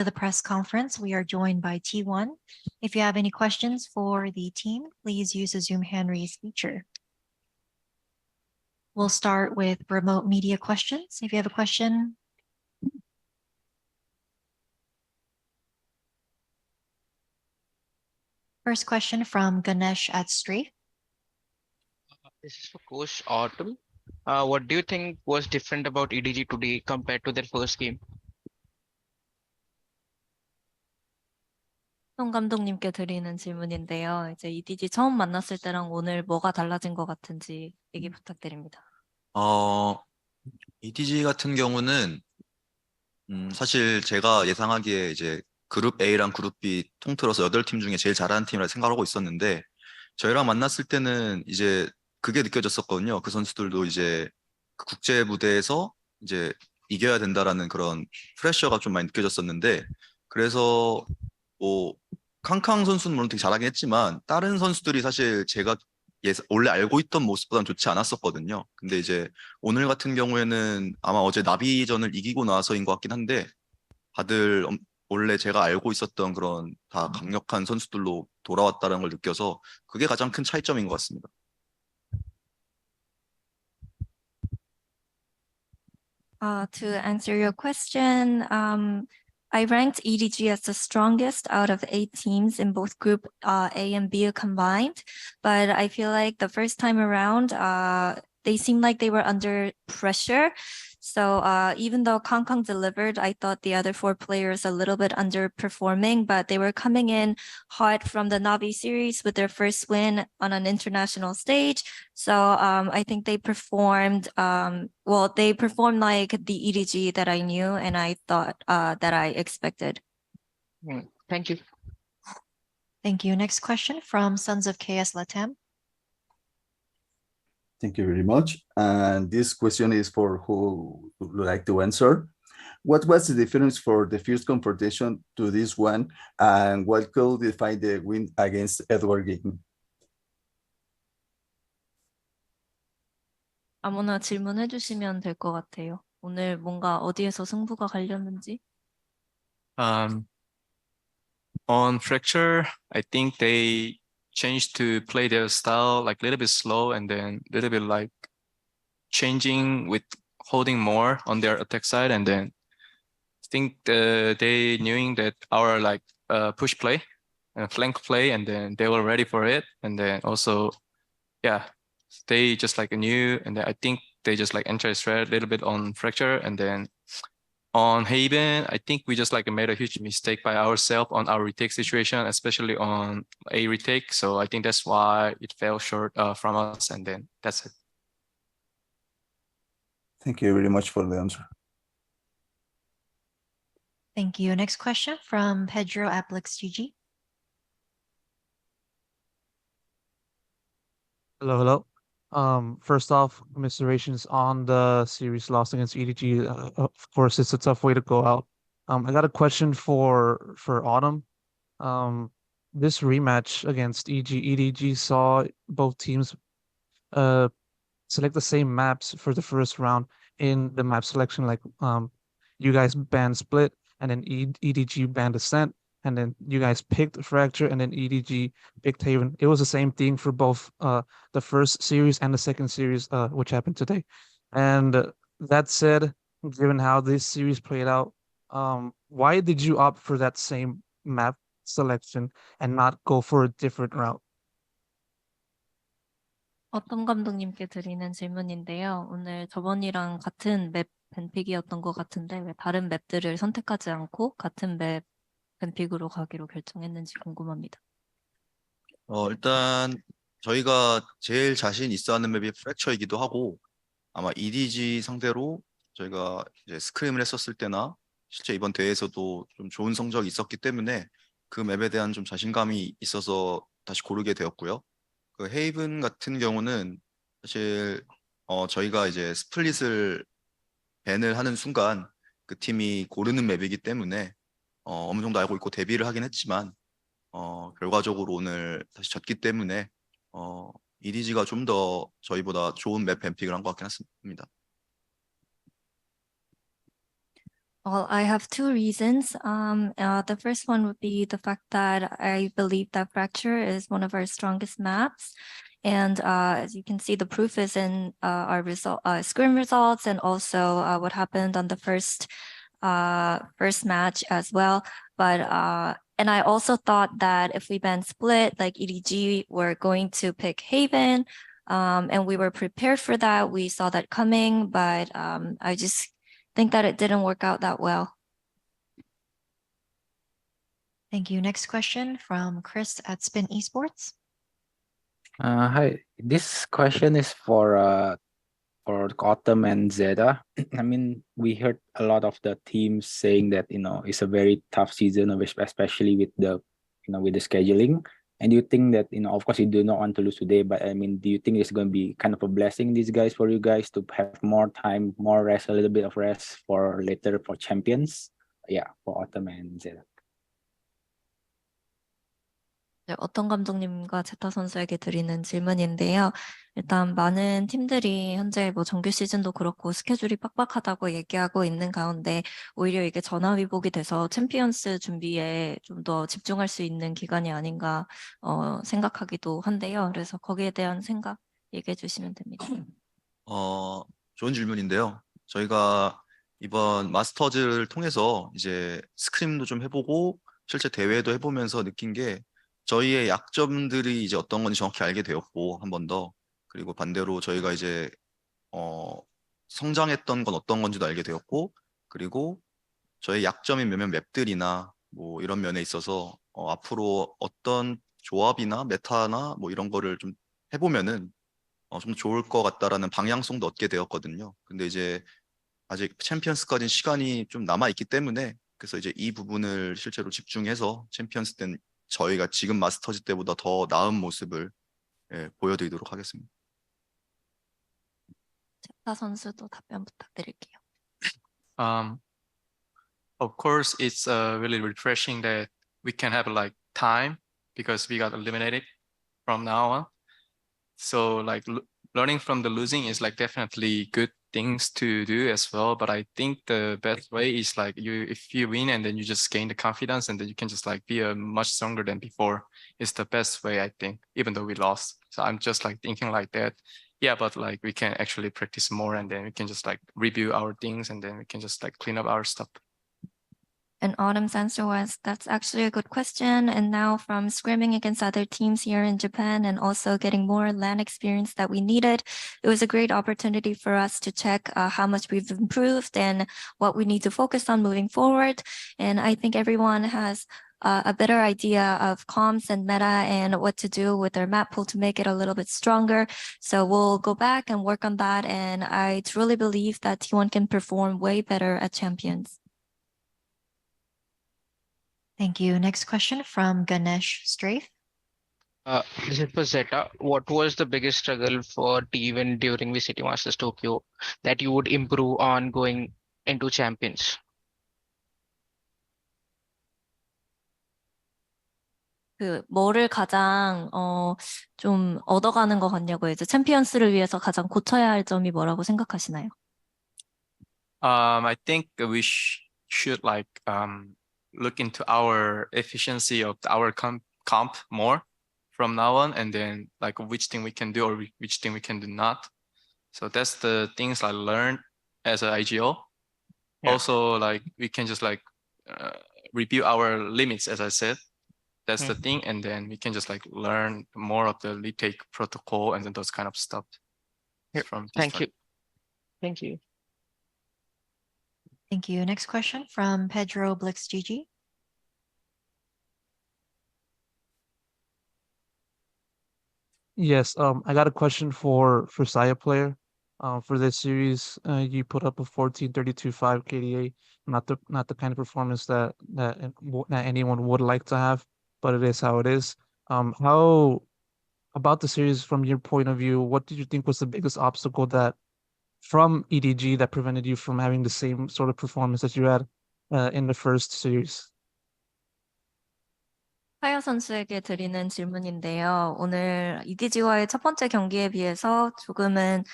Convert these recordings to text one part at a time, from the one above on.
The press conference, we are joined by T1. If you have any questions for the team, please use the Zoom hand raise feature. We'll start with remote media questions. If you have a question. First question from Ganesh at Strafe. This is for Coach Autumn. What do you think was different about EDG today compared to their first game? 송 감독님께 드리는 질문인데요. 이제 EDG 처음 만났을 때랑 오늘 뭐가 달라진 것 같은지 얘기 부탁드립니다. EDG 같은 경우는 사실 제가 예상하기에 이제 그룹 A랑 그룹 B 통틀어서 8팀 중에 제일 잘하는 팀이라 생각하고 있었는데 저희랑 만났을 때는 이제 그게 느껴졌었거든요. 그 선수들도 이제 그 국제 무대에서 이제 이겨야 된다라는 그런 프레셔가 좀 많이 느껴졌었는데 그래서 뭐 캉캉 선수는 물론 되게 잘하긴 했지만 다른 선수들이 사실 제가 원래 알고 있던 모습보다는 좋지 않았었거든요. 근데 이제 오늘 같은 경우에는 아마 어제 나비전을 이기고 나서인 것 같긴 한데 다들 원래 제가 알고 있었던 그런 다 강력한 선수들로 돌아왔다는 걸 느껴서 그게 가장 큰 차이점인 것 같습니다. To answer your question, I ranked EDG as the strongest out of 8 teams in both Group A and B combined, but I feel like the first time around, they seemed like they were under pressure. So even though Kang Kang delivered, I thought the other 4 players a little bit underperforming, but they were coming in hot from the Navi series with their first win on an international stage. So I think they performed, they performed like the EDG that I knew and I thought that I expected. Thank you. Thank you. Next question from Sons of KS Latam. Thank you very much. And this question is for who would like to answer. What was the difference for the first confrontation to this one, and what could define the win against Edward Gayton? 아무나 질문해 주시면 될 것 같아요. 오늘 뭔가 어디에서 승부가 갈렸는지. On Fracture, I think they changed to play their style like a little bit slow and then a little bit like changing with holding more on their attack side, and then I think they knowing that our like push play and flank play, and then they were ready for it, and then also they just like knew, and then I think they just like entered straight a little bit on Fracture, and then on Haven, I think we just like made a huge mistake by ourselves on our retake situation, especially on a retake. So I think that's why it fell short from us, and then that's it. Thank you very much for the answer. Thank you. Next question from Pedro Aplix GG. Hello. First off, commiserations on the series loss against EDG. Of course, it's a tough way to go out. I got a question for Autumn. This rematch against EDG saw both teams select the same maps for the first round in the map selection. Like you guys banned Split, and then EDG banned Ascent, and then you guys picked Fracture, and then EDG picked Haven. It was the same thing for both the first series and the second series, which happened today. And that said, given how this series played out, why did you opt for that same map selection and not go for a different route? 어떤 감독님께 드리는 질문인데요. 오늘 저번이랑 같은 맵 밴픽이었던 것 같은데 왜 다른 맵들을 선택하지 않고 같은 맵 밴픽으로 가기로 결정했는지 궁금합니다. 일단 저희가 제일 자신 있어 하는 맵이 프랙처이기도 하고 아마 EDG 상대로 저희가 이제 스크림을 했었을 때나 실제 이번 대회에서도 좀 좋은 성적이 있었기 때문에 그 맵에 대한 좀 자신감이 있어서 다시 고르게 되었고요. 그 헤이븐 같은 경우는 사실 저희가 이제 스플릿을 밴을 하는 순간 그 팀이 고르는 맵이기 때문에 어느 정도 알고 있고 데뷔를 하긴 했지만 결과적으로 오늘 다시 졌기 때문에 EDG가 좀 더 저희보다 좋은 맵 밴픽을 한 것 같긴 했습니다. Well, I have two reasons. The first one would be the fact that I believe that Fracture is one of our strongest maps. And as you can see, the proof is in our scrim results and also what happened on the first match as well. But and I also thought that if we ban Split, like EDG, we're going to pick Haven. And we were prepared for that. We saw that coming, but I just think that it didn't work out that well. Thank you. Next question from Chris at Spin Esports. Hi, this question is for Autumn and Zeta. I mean, we heard a lot of the teams saying that it's a very tough season, especially with with the scheduling. And do you think that of course, you do not want to lose today, but I mean, do you think it's going to be kind of a blessing these guys for you guys to have more time, more rest, a little bit of rest for later for champions? Yeah, for Autumn and Zeta. 네, 어떤 감독님과 제타 선수에게 드리는 질문인데요. 일단 많은 팀들이 현재 뭐 정규 시즌도 그렇고 스케줄이 빡빡하다고 얘기하고 있는 가운데 오히려 이게 전화위복이 돼서 챔피언스 준비에 좀 더 집중할 수 있는 기간이 아닌가 생각하기도 한데요. 그래서 거기에 대한 생각 얘기해 주시면 됩니다. 좋은 질문인데요. 저희가 이번 마스터즈를 통해서 이제 스크림도 좀 해보고 실제 대회도 해보면서 느낀 게 저희의 약점들이 이제 어떤 건지 정확히 알게 되었고 한 번 더, 그리고 반대로 저희가 이제 성장했던 건 어떤 건지도 알게 되었고, 그리고 저희 약점인 몇몇 맵들이나 뭐 이런 면에 있어서 앞으로 어떤 조합이나 메타나 뭐 이런 거를 좀 해보면은 좀 좋을 것 같다라는 방향성도 얻게 되었거든요. 근데 이제 아직 챔피언스까지는 시간이 좀 남아 있기 때문에, 그래서 이제 이 부분을 실제로 집중해서 챔피언스 때는 저희가 지금 마스터즈 때보다 더 나은 모습을 보여드리도록 하겠습니다. 제타 선수도 답변 부탁드릴게요. Of course, it's really refreshing that we can have like time because we got eliminated from now on. So like learning from the losing is like definitely good things to do as well. But I think the best way is like if you win and then you just gain the confidence and then you can just like be much stronger than before. It's the best way, I think, even though we lost. So I'm just like thinking like that. Yeah, but like we can actually practice more and then we can just like review our things and then we can just like clean up our stuff. And Autumn's answer was, that's actually a good question. And now from scrimming against other teams here in Japan and also getting more LAN experience that we needed, it was a great opportunity for us to check how much we've improved and what we need to focus on moving forward. And I think everyone has a better idea of comms and meta and what to do with their map pool to make it a little bit stronger. So we'll go back and work on that. And I truly believe that T1 can perform way better at Champions. Thank you. Next question from Ganesh Strafe. This is for Zeta. What was the biggest struggle for T1 during VCT Masters Tokyo that you would improve on going into champions? 뭐를 가장 좀 얻어가는 것 같냐고요. 이제 챔피언스를 위해서 가장 고쳐야 할 점이 뭐라고 생각하시나요? I think we should like look into our efficiency of our comp more from now on, and then like which thing we can do or which thing we can do not. So that's the things I learned as an IGO. Yeah. Also, like we can just like review our limits, as I said. That's the thing, and then we can just like learn more of the retake protocol and then those kind of stuff. Yeah. From Thank you. Thank you. Thank you. Next question from Pedro Blix GG. Yes, I got a question for Saya player. For this series, you put up a 14.32.5 KDA, not the kind of performance that anyone would like to have, but it is how it is. How about the series from your point of view? What did you think was the biggest obstacle that from EDG that prevented you from having the same sort of performance that you had in the first series? 하야 선수에게 드리는 질문인데요. 오늘 EDG와의 첫 번째 경기에 비해서 조금은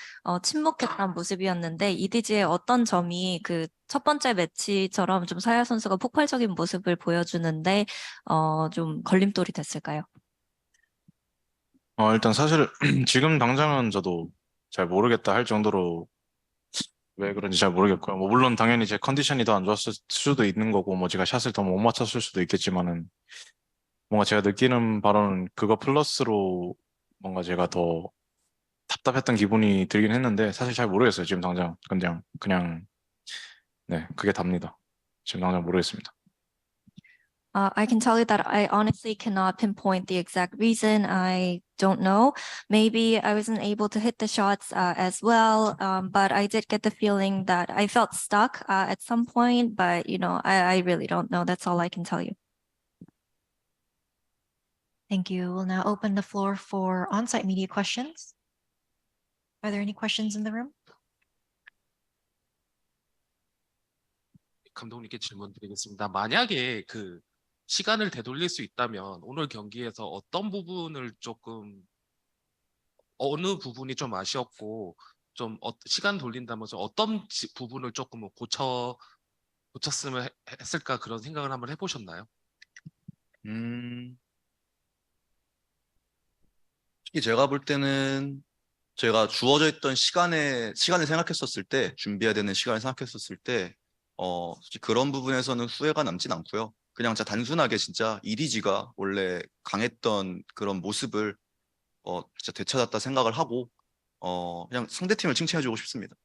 침묵했던 모습이었는데 EDG의 어떤 점이 그 첫 번째 매치처럼 좀 사야 선수가 폭발적인 모습을 보여주는데 좀 걸림돌이 됐을까요? 일단 사실 지금 당장은 저도 잘 모르겠다 할 정도로 왜 그런지 잘 모르겠고요. 뭐 물론 당연히 제 컨디션이 더 안 좋았을 수도 있는 거고 뭐 제가 샷을 더 못 맞췄을 수도 있겠지만은 뭔가 제가 느끼는 바로는 그거 플러스로 뭔가 제가 더 답답했던 기분이 들긴 했는데 사실 잘 모르겠어요. 지금 당장 그냥 네 그게 답니다. 지금 당장 모르겠습니다. I can tell you that I honestly cannot pinpoint the exact reason. I don't know. Maybe I wasn't able to hit the shots as well, but I did get the feeling that I felt stuck at some point. But I really don't know. That's all I can tell you. Thank you. We'll now open the floor for on-site media questions. Are there any questions in the room? 감독님께 질문 드리겠습니다. 만약에 그 시간을 되돌릴 수 있다면 오늘 경기에서 어떤 부분을 조금 어느 부분이 좀 아쉬웠고 좀 시간 돌린다면서 어떤 부분을 조금 고쳤으면 했을까 그런 생각을 한번 해보셨나요? 특히 제가 볼 때는 제가 주어져 있던 시간을 생각했었을 때, 준비해야 되는 시간을 생각했었을 때, 솔직히 그런 부분에서는 후회가 남진 않고요. 그냥 진짜 단순하게 진짜 EDG가 원래 강했던 그런 모습을 진짜 되찾았다 생각을 하고, 그냥 상대팀을 칭찬해주고 싶습니다.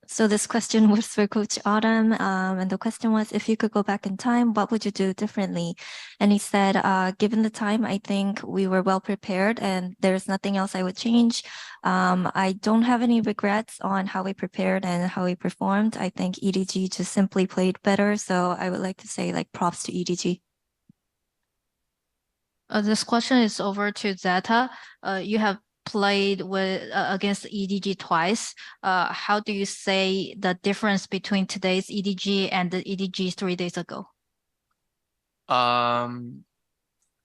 So this question was for Coach Autumn, and the question was, if you could go back in time, what would you do differently? And he said, given the time, I think we were well prepared, and there's nothing else I would change. I don't have any regrets on how we prepared and how we performed. I think EDG just simply played better, so I would like to say props to EDG. This question is over to Zeta. You have played with against EDG twice. How do you say the difference between today's EDG and the EDG 3 days ago?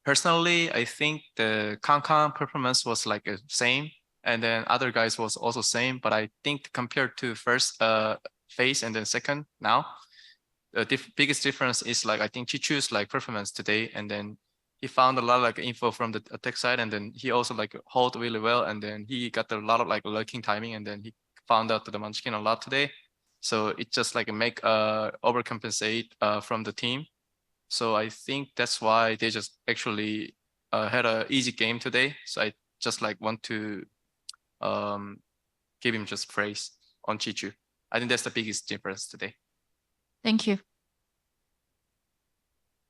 Personally, I think the Kankan performance was like the same, and then other guys was also same. But I think compared to first phase and then second now, the biggest difference is I think Chichu's performance today, and then he found a lot of info from the attack side, and then he also hold really well, and then he got a lot of lurking timing, and then he found out the Munchkin a lot today. So it just make overcompensate from the team. So I think that's why they just actually had an easy game today. So I just want to give him just praise on Chichu. I think that's the biggest difference today. Thank you.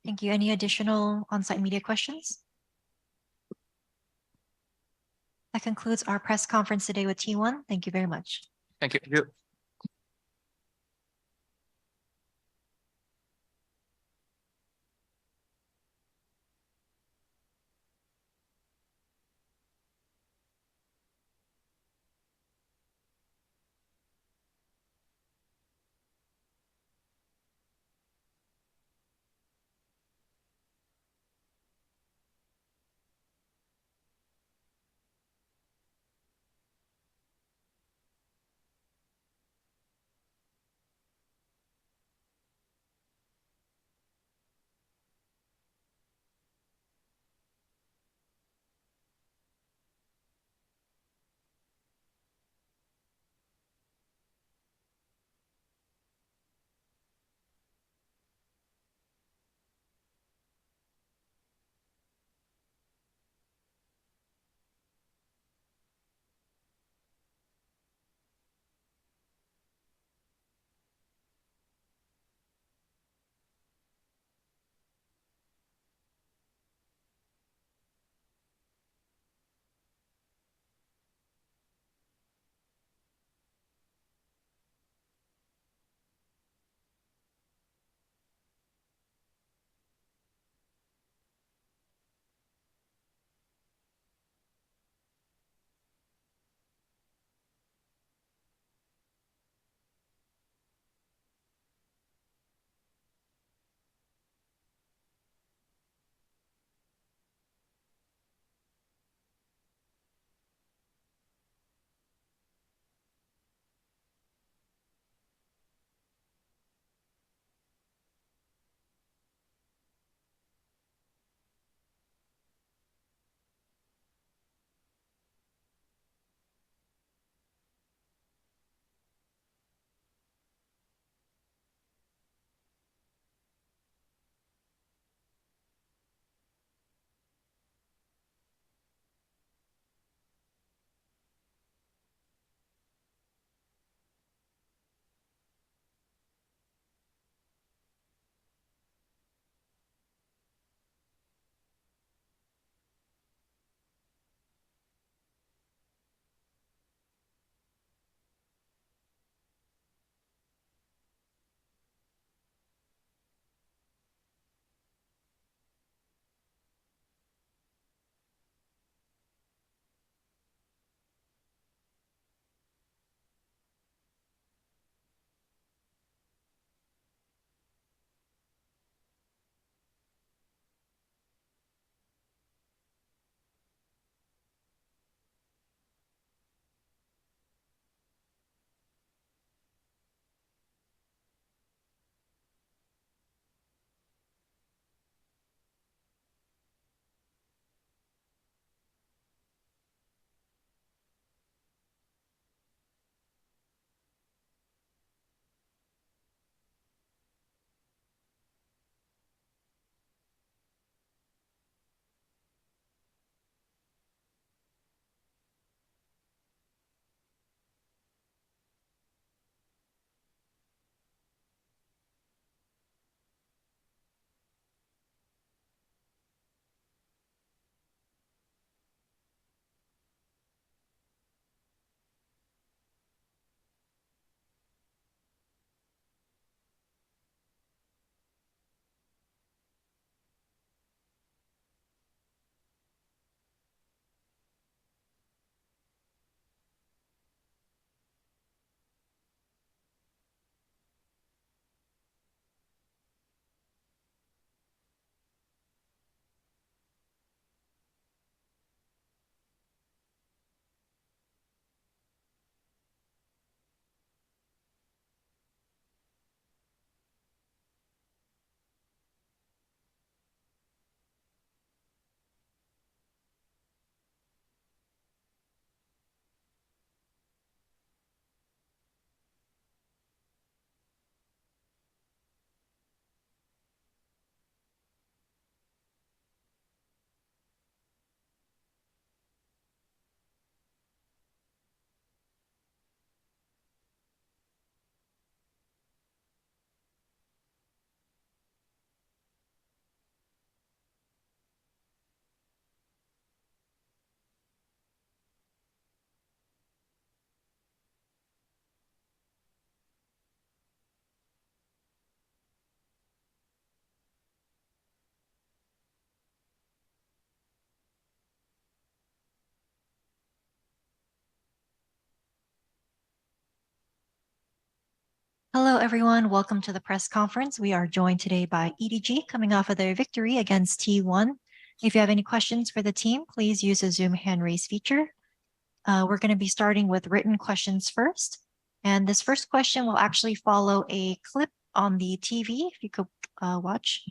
Thank you. Any additional on-site media questions? That concludes our press conference today with T1. Thank you very much. Thank you. everyone. Welcome to the press conference. We are joined today by EDG coming off of their victory against T1. If you have any questions for the team, please use the Zoom hand raise feature. We're going to be starting with written questions first. And this first question will actually follow a clip on the TV, if you could watch.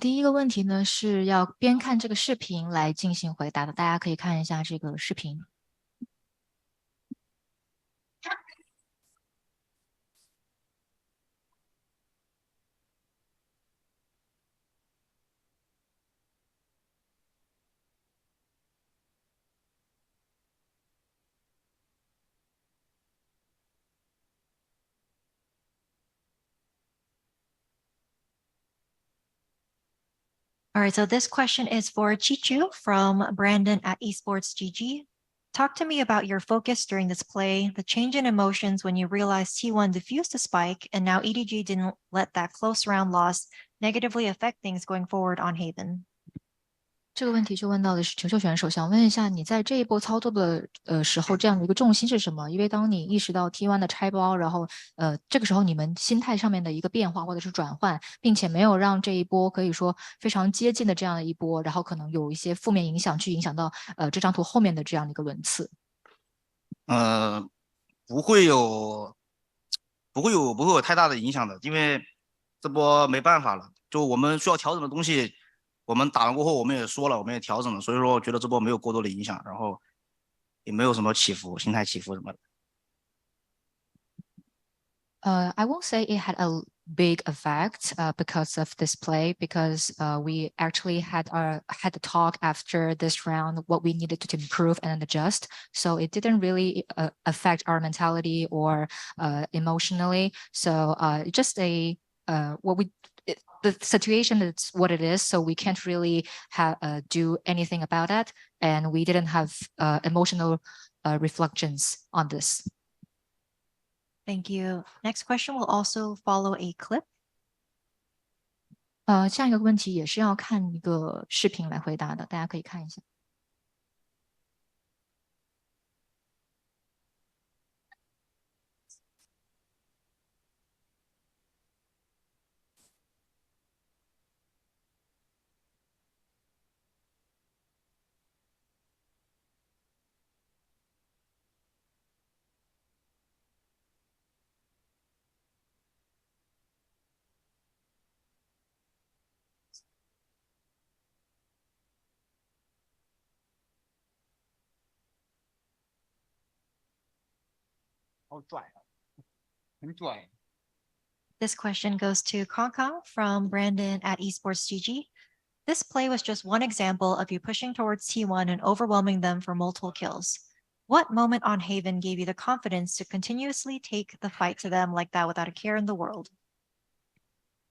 第一个问题呢是要边看这个视频来进行回答的，大家可以看一下这个视频。All right, so this question is for Chichu from Brandon at Esports GG. Talk to me about your focus during this play, the change in emotions when you realized T1 diffused the spike, and now EDG didn't let that close round loss negatively affect things going forward on Haven. 这个问题就问到的是球球选手，想问一下你在这一波操作的时候，这样的一个重心是什么？因为当你意识到 T1 的拆包，然后这个时候你们心态上面的一个变化或者是转换，并且没有让这一波可以说非常接近的这样的一波，然后可能有一些负面影响去影响到这张图后面的这样的一个轮次。不会有太大的影响的，因为这波没办法了，就我们需要调整的东西。我们打完过后，我们也说了，我们也调整了，所以说我觉得这波没有过多的影响，然后也没有什么起伏，心态起伏什么的。I won't say it had a big effect because of this play, because we actually had the talk after this round what we needed to improve and adjust. So it didn't really affect our mentality or emotionally. So just the situation is what it is, so we can't really do anything about it, and we didn't have emotional reflections on this. Thank you. Next question will also follow a clip. 下一个问题也是要看一个视频来回答的，大家可以看一下。This question goes to Kong from Brandon at Esports GG. This play was just one example of you pushing towards T1 and overwhelming them for multiple kills. What moment on Haven gave you the confidence to continuously take the fight to them like that without a care in the world?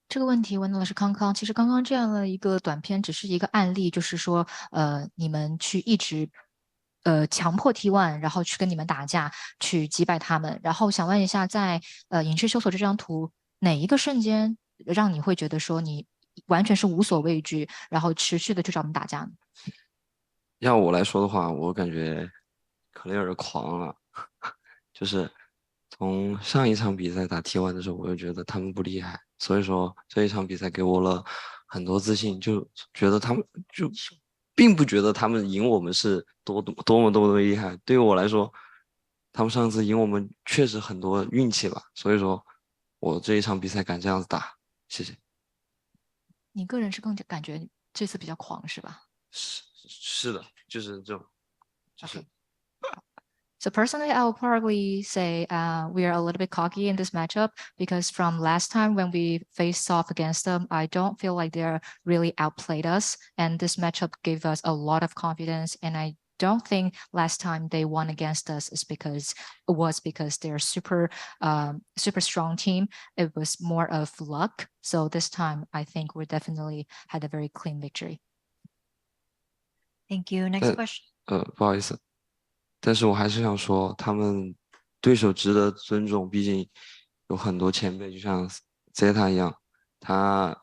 这个问题问到的是康康，其实刚刚这样的一个短片只是一个案例，就是说，你们去一直，强迫 T1，然后去跟你们打架，去击败他们。然后想问一下，在影视搜索这张图，哪一个瞬间让你会觉得说你完全是无所畏惧，然后持续的去找他们打架呢？要我来说的话，我感觉克雷尔狂了，就是从上一场比赛打 T1的时候，我就觉得他们不厉害，所以说这一场比赛给我了很多自信，就觉得他们就并不觉得他们赢我们是多么厉害。对于我来说，他们上次赢我们确实很多运气吧，所以说我这一场比赛敢这样子打，谢谢。你个人是更感觉这次比较狂是吧？是的，就是这种，就是。Okay. So personally, I will probably say we are a little bit cocky in this matchup because from last time when we faced off against them, I don't feel like they're really outplayed us. And this matchup gave us a lot of confidence. And I don't think last time they won against us was because they're super strong team. It was more of luck. So this time, I think we definitely had a very clean victory. Thank you. Next question. 不好意思。但是我还是想说，他们对手值得尊重，毕竟有很多前辈，就像 Zeta 一样，他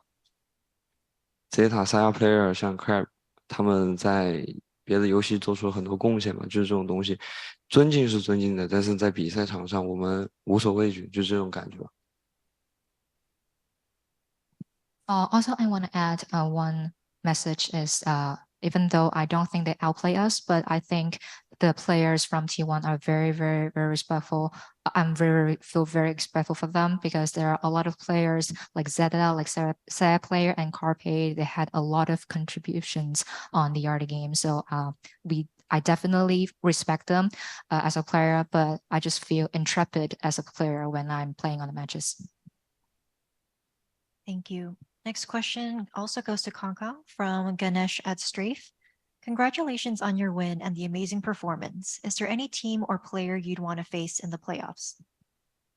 Zeta、Saya Player 像 Crab，他们在别的游戏做出了很多贡献嘛，就是这种东西，尊敬是尊敬的，但是在比赛场上我们无所畏惧，就这种感觉吧。Also, I want to add one message is even though I don't think they outplay us, but I think the players from T1 are very, very, very respectful. Feel very respectful for them because there are a lot of players like Zeta, like Sarah player and Carpe. They had a lot of contributions on the Yardy game. So I definitely respect them as a player, but I just feel intrepid as a player when I'm playing on the matches. Thank you. Next question also goes to Kanka from Ganesh at Strafe. Congratulations on your win and the amazing performance. Is there any team or player you'd want to face in the playoffs?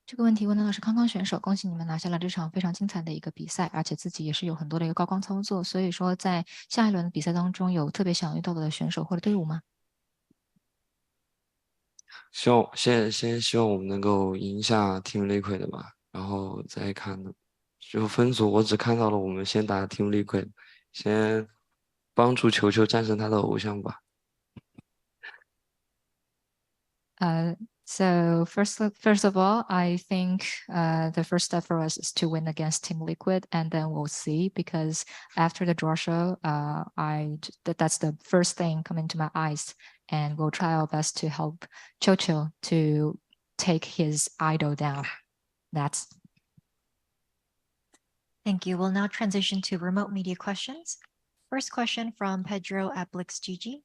这个问题问到的是康康选手，恭喜你们拿下了这场非常精彩的一个比赛，而且自己也是有很多的一个高光操作，所以说在下一轮的比赛当中有特别想遇到的选手或者队伍吗？先希望我们能够赢下 Team Liquid 的吧，然后再看就分组，我只看到了我们先打 Team Liquid，先帮助球球战胜他的偶像吧。So first of all, I think the first step for us is to win against Team Liquid, and then we'll see. Because after the draw show, that's the first thing coming to my eyes, and we'll try our best to help Chocho to take his idol down. That's. Thank you. We'll now transition to remote media questions. First question from Pedro at BlixGG.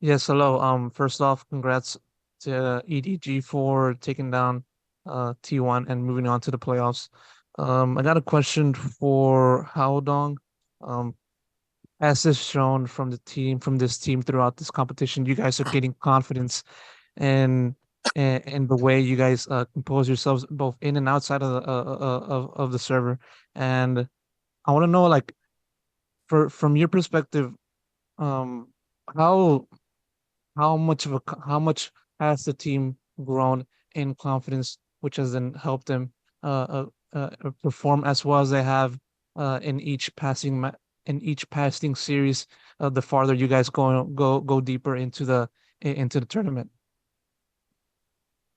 Yes, hello. First off, congrats to EDG for taking down T1 and moving on to the playoffs. I got a question for Haodong. As is shown from this team throughout this competition, you guys are getting confidence and the way you guys compose yourselves both in and outside of the server. And I want to know, like, from your perspective, how much has the team grown in confidence, which has then helped them perform as well as they have in each passing series. The farther you guys go deeper into the tournament.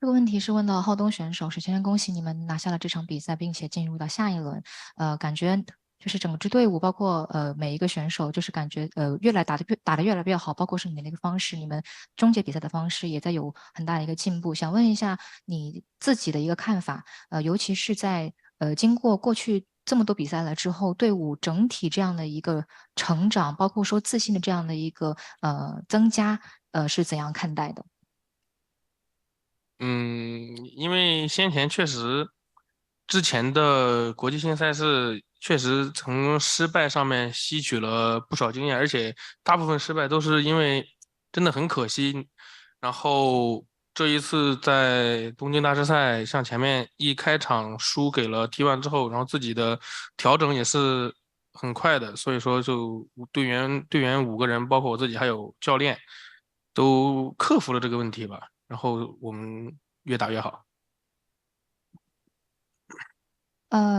这个问题是问到浩东选手，首先恭喜你们拿下了这场比赛，并且进入到下一轮。感觉就是整支队伍，包括每一个选手，就是感觉打得越来越好，包括是你们的一个方式，你们终结比赛的方式也在有很大的一个进步。想问一下你自己的一个看法，尤其是在经过过去这么多比赛了之后，队伍整体这样的一个成长，包括说自信的这样的一个增加，是怎样看待的？因为先前确实之前的国际性赛事确实从失败上面吸取了不少经验，而且大部分失败都是因为真的很可惜。然后这一次在东京大师赛向前面一开场输给了 T1 之后，然后自己的调整也是很快的，所以说就队员5个人，包括我自己还有教练，都克服了这个问题吧。然后我们越打越好。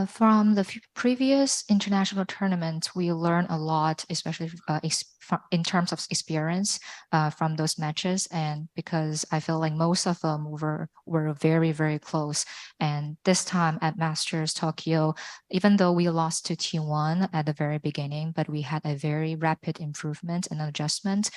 From the previous international tournaments, we learned a lot, especially in terms of experience from those matches. And because I feel like most of them were very, very close. And this time at Masters Tokyo, even though we lost to T1 at the very beginning, but we had a very rapid improvement and adjustment,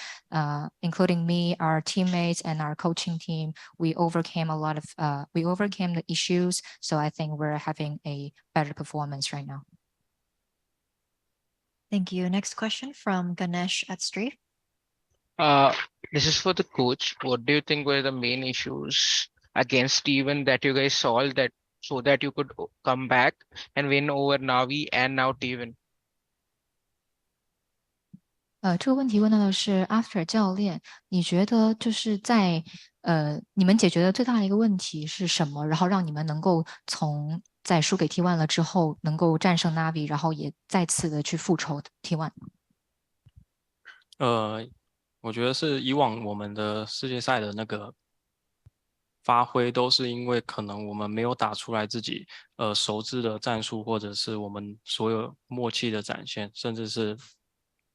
including me, our teammates, and our coaching team. We overcame the issues. So I think we're having a better performance right now. Thank you. Next question from Ganesh at Strafe. This is for the coach. What do you think were the main issues against Steven that you guys solved so that you could come back and win over Navi and now Steven? 这个问题问到的是 After 教练，你觉得就是在你们解决的最大的一个问题是什么？然后让你们能够从在输给 T1 了之后，能够战胜 Navi，然后也再次的去复仇 T1。我觉得是以往我们的世界赛的那个发挥，都是因为可能我们没有打出来自己熟知的战术，或者是我们所有默契的展现，甚至是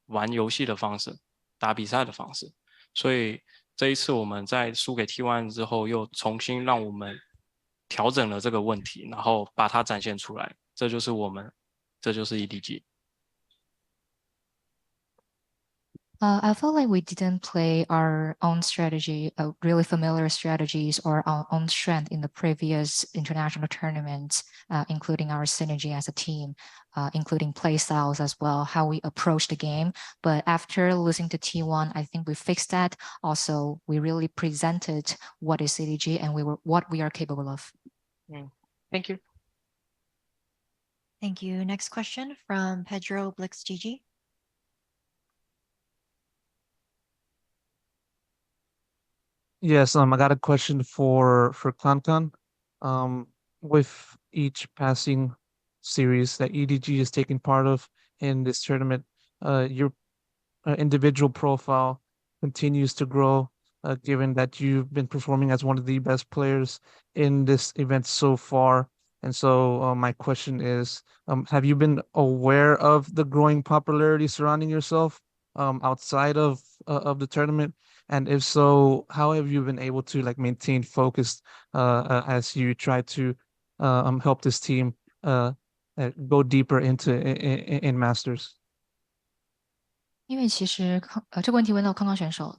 玩游戏的方式、打比赛的方式。所以这一次我们在输给 T1 之后，又重新让我们调整了这个问题，然后把它展现出来。这就是我们，这就是 EDG。I felt like we didn't play our own strategy, really familiar strategies or our own strength in the previous international tournaments, including our synergy as a team, including play styles as well, how we approach the game. But after losing to T1, I think we fixed that. Also, we really presented what is CDG and what we are capable of. Thank you. Thank you. Next question from Pedro BlixGG. Yes, I got a question for Kankan. With each passing series that EDG is taking part of in this tournament, your individual profile continues to grow, given that you've been performing as one of the best players in this event so far. And so, my question is, have you been aware of the growing popularity surrounding yourself outside of the tournament? And if so, how have you been able to like maintain focus as you try to help this team go deeper into in Masters? 因为其实这个问题问到康康选手，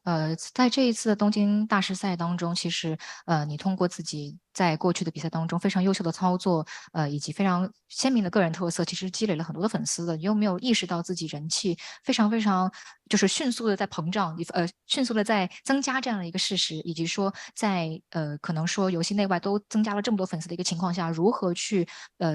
在这一次的东京大师赛当中，其实你通过自己在过去的比赛当中非常优秀的操作，以及非常鲜明的个人特色，其实积累了很多的粉丝的。你有没有意识到自己人气非常非常就是迅速的在膨胀，迅速的在增加这样的一个事实，以及说在可能说游戏内外都增加了这么多粉丝的一个情况下，如何去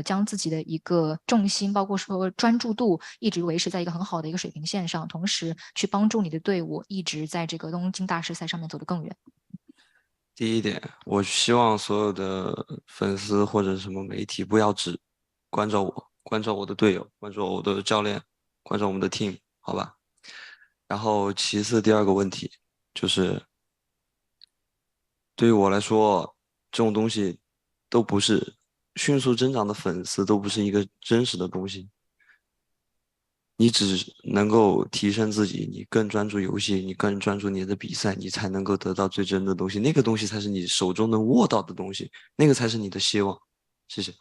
将自己的一个重心，包括说专注度一直维持在一个很好的一个水平线上，同时去帮助你的队伍一直在这个东京大师赛上面走得更远。第一点，我希望所有的粉丝或者什么媒体不要只关照我，关照我的队友，关照我的教练，关照我们的 team， 好吧？然后其次第二个问题就是，对于我来说，这种东西都不是迅速增长的粉丝，都不是一个真实的东西。你只能够提升自己，你更专注游戏，你更专注你的比赛，你才能够得到最真的东西。那个东西才是你手中能握到的东西，那个才是你的希望。谢谢。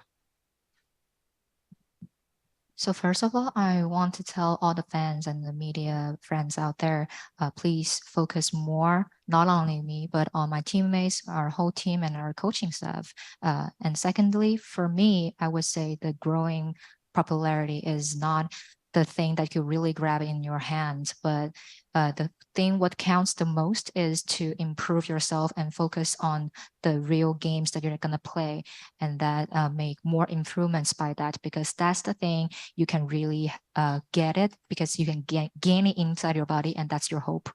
So first of all, I want to tell all the fans and the media friends out there, please focus more, not only me, but on my teammates, our whole team and our coaching staff. And secondly, for me, I would say the growing popularity is not the thing that you really grab in your hands, but the thing what counts the most is to improve yourself and focus on the real games that you're going to play, and that make more improvements by that, because that's the thing you can really get it, because you can gain it inside your body, and that's your hope.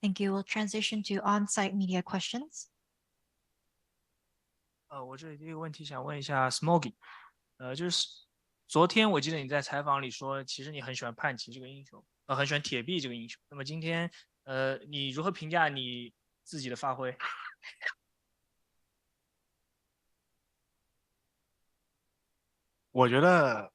Thank you. We'll transition to on-site media questions. 我这里第一个问题想问一下 Smoggy，就是昨天我记得你在采访里说，其实你很喜欢叛旗这个英雄，很喜欢铁臂这个英雄。那么今天，你如何评价你自己的发挥？我觉得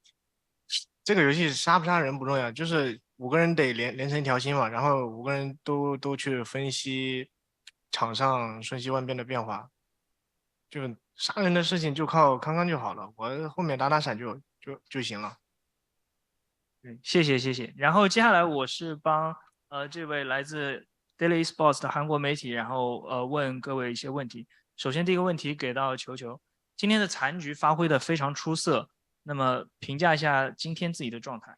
这个游戏杀不杀人不重要，就是5个人得连成一条心嘛，然后5个人都去分析场上瞬息万变的变化，就杀人的事情就靠康康就好了，我后面打闪就行了。谢谢。然后接下来我是帮这位来自 Daily Sports 的韩国媒体，然后问各位一些问题。首先第一个问题给到球球，今天的残局发挥的非常出色，那么评价一下今天自己的状态。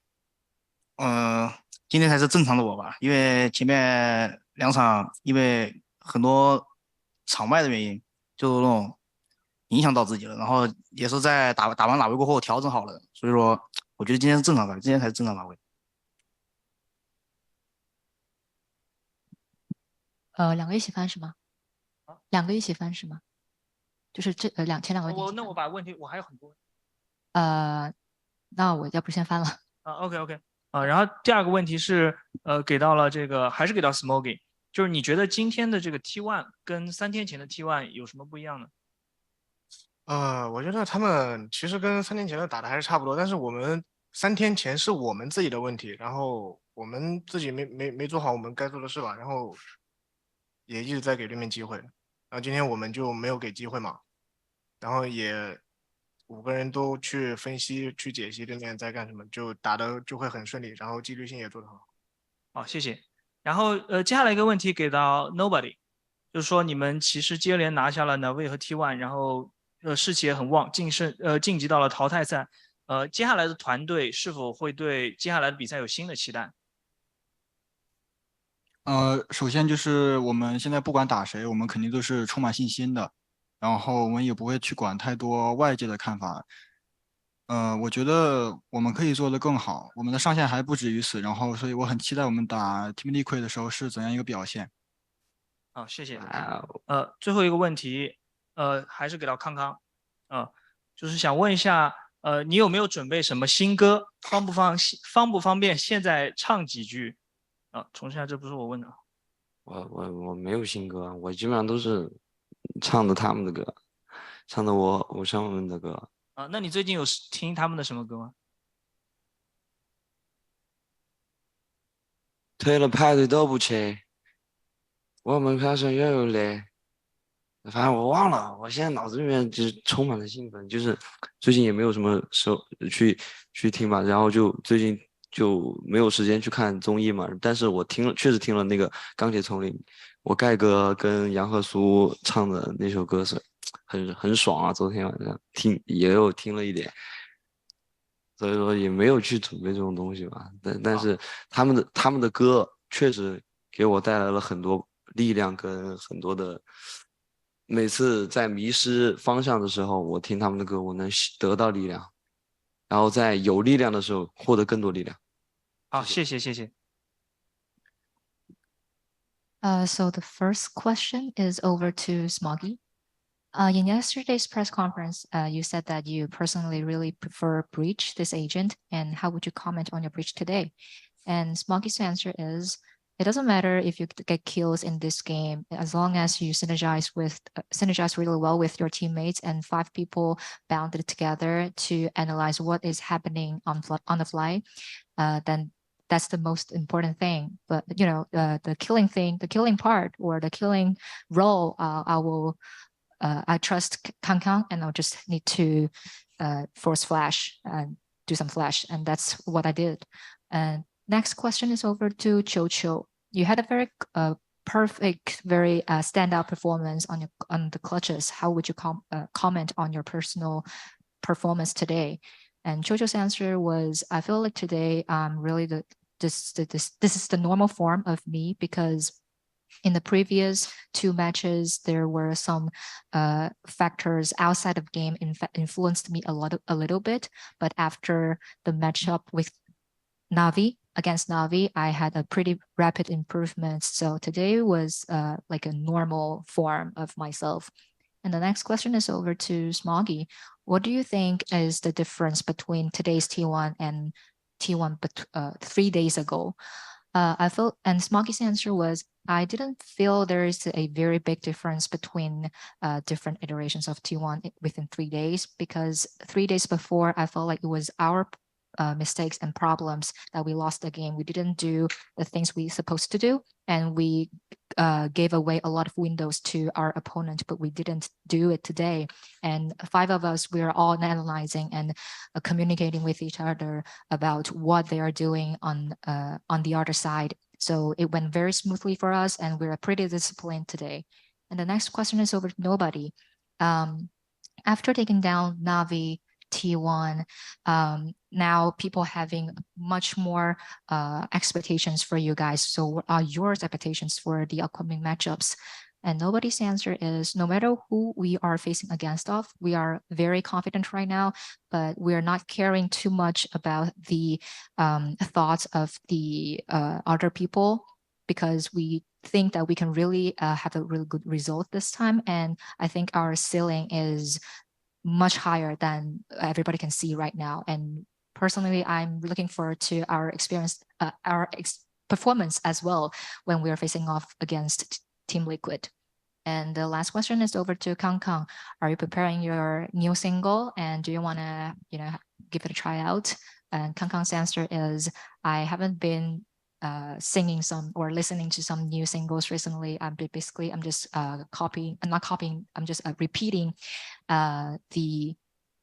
今天才是正常的我吧，因为前面2场因为很多场外的原因，就那种影响到自己了，然后也是在打完哪位过后调整好了，所以说我觉得今天是正常发挥，今天才是正常发挥。2个一起翻是吗？2个一起翻是吗？就是前2个问题。那我把问题我还有很多。那我要不先翻了。OK。然后第二个问题是给到了这个还是给到 Smoggy，就是你觉得今天的这个 T1 跟3天前的 T1 有什么不一样呢？我觉得他们其实跟3天前的打的还是差不多，但是我们3天前是我们自己的问题，然后我们自己没做好我们该做的事吧，然后也一直在给对面机会，然后今天我们就没有给机会嘛，然后也5个人都去分析去解析对面在干什么，就打的就会很顺利，然后纪律性也做得很好。好，谢谢。然后接下来一个问题给到 Nobody，就是说你们其实接连拿下了 Navi 和 T1，然后士气也很旺，晋级到了淘汰赛。接下来的团队是否会对接下来的比赛有新的期待？首先就是我们现在不管打谁，我们肯定都是充满信心的，然后我们也不会去管太多外界的看法。我觉得我们可以做得更好，我们的上限还不止于此，然后所以我很期待我们打 Team Liquid 的时候是怎样一个表现。好，谢谢。最后一个问题，还是给到康康，就是想问一下，你有没有准备什么新歌？方不方便现在唱几句？重申一下，这不是我问的。我没有新歌，我基本上都是唱的他们的歌，唱的我偶像们的歌。那你最近有听他们的什么歌吗？退了派对都不去，我们开始又有累。反正我忘了，我现在脑子里面就是充满了兴奋，就是最近也没有什么时候去听吧，然后就最近就没有时间去看综艺嘛。但是我确实听了那个《钢铁丛林》，我盖哥跟杨和苏唱的那首歌是很爽啊，昨天晚上也有听了一点，所以说也没有去准备这种东西吧。但是他们的歌确实给我带来了很多力量跟很多的。每次在迷失方向的时候，我听他们的歌，我能得到力量，然后在有力量的时候获得更多力量。好，谢谢。So the first question is over to Smoggy. In yesterday's press conference, you said that you personally really prefer Breach, this agent, and how would you comment on your Breach today? And Smoggy's answer is, it doesn't matter if you get kills in this game, as long as you synergize really well with your teammates and 5 people bounded together to analyze what is happening on the fly, then that's the most important thing. But the killing part or the killing role, I trust Kang, and I'll just need to force flash and do some flash, and that's what I did. And next question is over to Cho. You had a very perfect, very standout performance on the clutches. How would you comment on your personal performance today? And Cho's answer was, I feel like today really this is the normal form of me, because in the previous 2 matches, there were some factors outside of game influenced me a little bit. But after the matchup with against Navi, I had a pretty rapid improvement. So today was like a normal form of myself. And the next question is over to Smoggy. What do you think is the difference between today's T1 and T1 3 days ago? I felt, and Smoggy's answer was, I didn't feel there is a very big difference between different iterations of T1 within 3 days, because 3 days before, I felt like it was our mistakes and problems that we lost the game. We didn't do the things we supposed to do, and we gave away a lot of windows to our opponent, but we didn't do it today. And 5 of us, we are all analyzing and communicating with each other about what they are doing on the other side. So it went very smoothly for us, and we're pretty disciplined today. And the next question is over to Nobody. After taking down Navi, T1, now people having much more expectations for you guys. So what are your expectations for the upcoming matchups? And Nobody's answer is, no matter who we are facing against of, we are very confident right now, but we're not caring too much about the thoughts of the other people, because we think that we can really have a really good result this time. And I think our ceiling is much higher than everybody can see right now. And personally, I'm looking forward to our performance as well when we are facing off against Team Liquid. And the last question is over to Kang Kang. Are you preparing your new single, and do you want to, give it a try out? And Kang Kang's answer is, I haven't been singing some or listening to some new singles recently. I'm just copying. I'm not copying. I'm just repeating the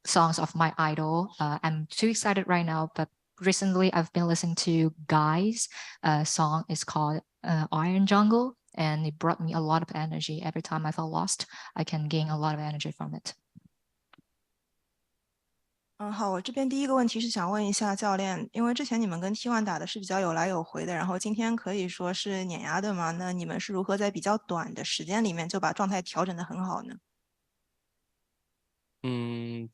songs of my idol. I'm too excited right now, but recently I've been listening to Guy's song. It's called Iron Jungle, and it brought me a lot of energy. Every time I felt lost, I can gain a lot of energy from it. 好，我这边第一个问题是想问一下教练，因为之前你们跟 T1 打的是比较有来有回的，然后今天可以说是碾压的嘛？那你们是如何在比较短的时间里面就把状态调整得很好呢？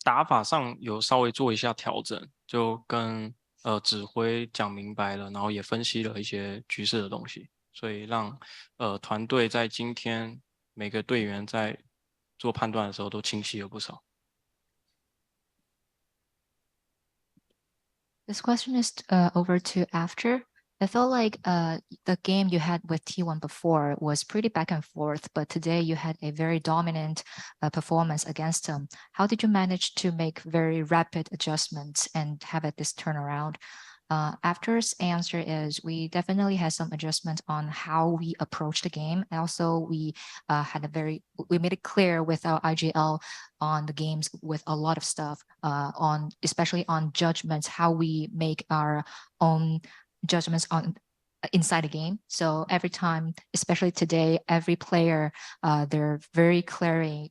打法上有稍微做一下调整，就跟指挥讲明白了，然后也分析了一些局势的东西，所以让团队在今天每个队员在做判断的时候都清晰了不少。This question is over to after. I felt like the game you had with T1 before was pretty back and forth, but today you had a very dominant performance against them. How did you manage to make very rapid adjustments and have it this turnaround? After's answer is we definitely had some adjustment on how we approach the game. And also we made it clear with our IGL on the games with a lot of stuff especially on judgments, how we make our own judgments on inside the game. So every time, especially today, every player, they're very clear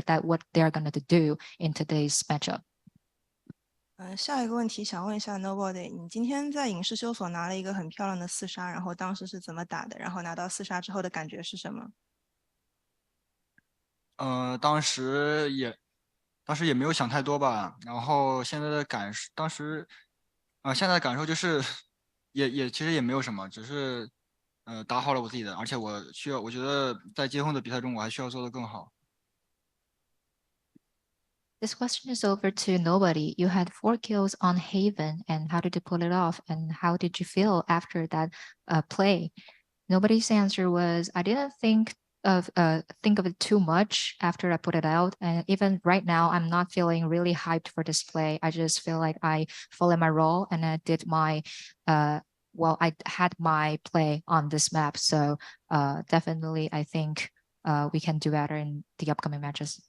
that what they're going to do in today's matchup. 下一个问题想问一下 Nobody， 你今天在影视修所拿了一个很漂亮的4杀，然后当时是怎么打的？然后拿到4杀之后的感觉是什么？当时也没有想太多吧，然后现在的感受就是其实也没有什么，只是打好了我自己的，而且我觉得在今后的比赛中我还需要做得更好。This question is over to Nobody. You had 4 kills on Haven, and how did you pull it off? And how did you feel after that play? Nobody's answer was, I didn't think of it too much after I put it out. And even right now, I'm not feeling really hyped for this play. I just feel like I followed my role and I did my, I had my play on this map. So definitely, I think we can do better in the upcoming matches.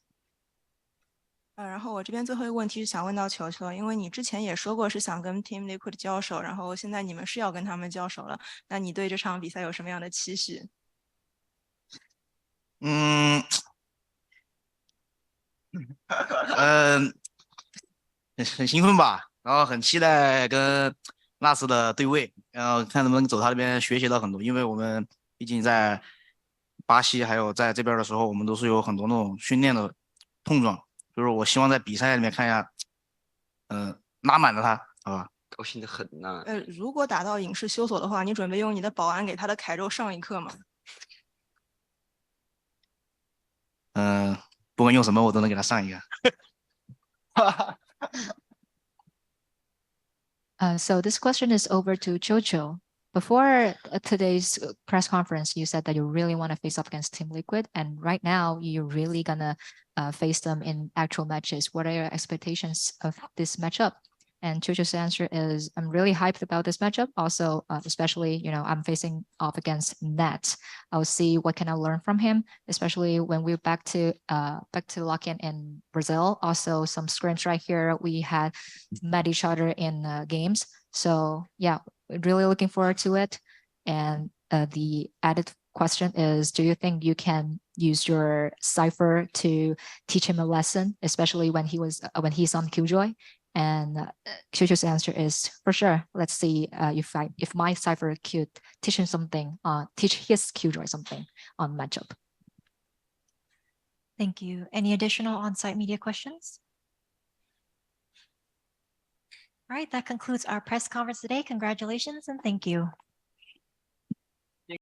然后我这边最后一个问题是想问到球球，因为你之前也说过是想跟 Team Liquid 交手，然后现在你们是要跟他们交手了，那你对这场比赛有什么样的期许？很兴奋吧，然后很期待跟纳斯的对位，然后看能不能走他那边学习到很多，因为我们毕竟在巴西还有在这边的时候，我们都是有很多那种训练的碰撞。就是我希望在比赛里面看一下，拉满了他，好吧？高兴的很呐。如果打到影视修所的话，你准备用你的保安给他的凯肉上一课吗？不管用什么，我都能给他上一个。So this question is over to Jojo. Before today's press conference, you said that you really want to face up against Team Liquid, and right now you're really gonna face them in actual matches. What are your expectations of this matchup? And Jojo's answer is, I'm really hyped about this matchup. Also, especially, I'm facing off against Nat. I'll see what can I learn from him, especially when we're back to lock-in Brazil. Also, some scrims right here. We had met each other in games. So yeah, really looking forward to it. And the added question is, do you think you can use your Cypher to teach him a lesson, especially when he's on Killjoy? And Jojo's answer is, for sure. Let's see if my Cypher could teach him something, teach his Killjoy something on matchup. Thank you. Any additional on-site media questions? All right, that concludes our press conference today. Congratulations and thank you.